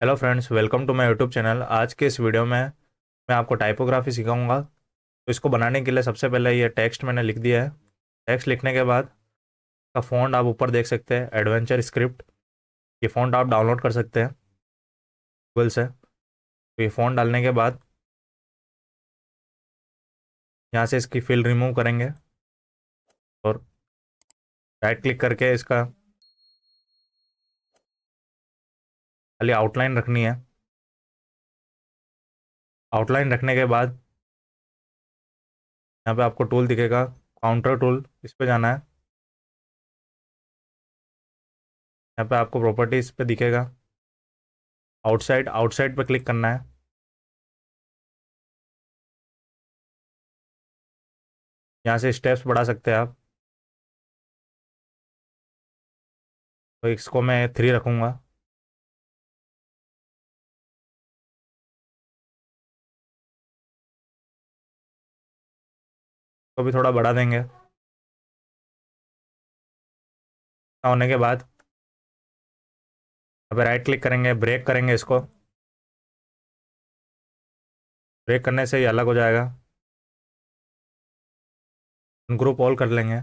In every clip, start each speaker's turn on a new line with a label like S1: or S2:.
S1: Hello friends, welcome to my YouTube channel. आज के इस वीडियो में मैं आपको टाइपोग्राफी सिखाऊंगा। तो इसको बनाने के लिए सबसे पहले ये टेक्स्ट मैंने लिख दिया है। टेक्स्ट लिखने के बाद का फ़ॉन्ट आप ऊपर देख सकते हैं, एडवेंचर स्क्रिप्ट। ये फ़ॉन्ट आप डाउनलोड कर सकते हैं गूगल से। तो ये फ़ॉन्ट डालने के बाद यहाँ से इसकी फिल रिमूव करेंगे और राइट क्लिक करके इसका खाली आउटलाइन रखनी है। आउटलाइन रखने के बाद यहाँ पे आपको टूल दिखेगा, काउंटर टूल, इस पे जाना है। यहाँ पे आपको प्रॉपर्टीज़ पे दिखेगा, आउटसाइड आउटसाइड पे क्लिक करना है। यहाँ से स्टेप्स बढ़ा सकते हैं आप। तो इसको मैं 3 रखूँगा। तो भी थोड़ा बढ़ा देंगे। होने के बाद अब राइट क्लिक करेंगे, ब्रेक करेंगे इसको। ब्रेक करने से ये अलग हो जाएगा। ग्रुप ऑल कर लेंगे।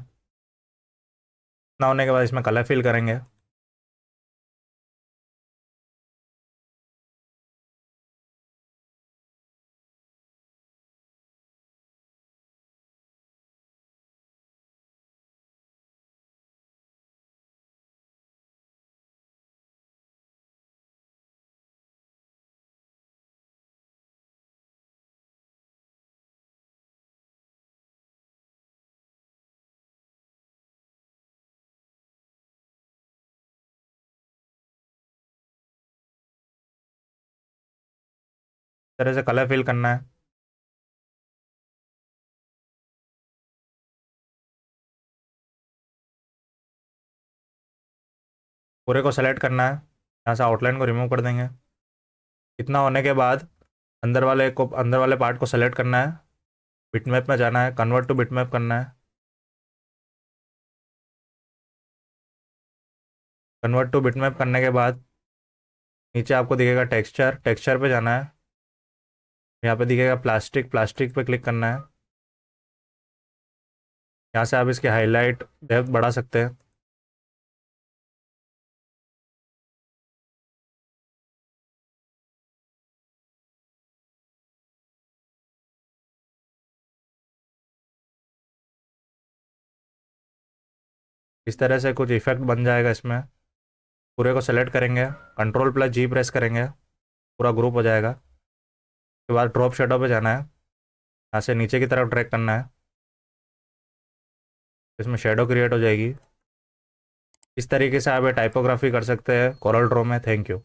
S1: ना होने के बाद इसमें कलर फिल करेंगे। इस तरह से कलर फिल करना है। पूरे को सेलेक्ट करना है, यहाँ से आउटलाइन को रिमूव कर देंगे। इतना होने के बाद अंदर वाले पार्ट को सेलेक्ट करना है। बिटमैप में जाना है, कन्वर्ट टू बिटमैप करना है। कन्वर्ट टू बिटमैप करने के बाद नीचे आपको दिखेगा टेक्सचर, टेक्सचर पे जाना है। यहाँ पे दिखेगा प्लास्टिक, प्लास्टिक पे क्लिक करना है। यहाँ से आप इसकी हाईलाइट डेप्थ बढ़ा सकते हैं। इस तरह से कुछ इफेक्ट बन जाएगा इसमें। पूरे को सेलेक्ट करेंगे, कंट्रोल प्लस जी प्रेस करेंगे, पूरा ग्रुप हो जाएगा। उसके बाद ड्रॉप शेडो पे जाना है, यहाँ से नीचे की तरफ ड्रैग करना है। इसमें शेडो क्रिएट हो जाएगी। इस तरीके से आप ये टाइपोग्राफी कर सकते हैं कोरल ड्रॉ में। Thank you.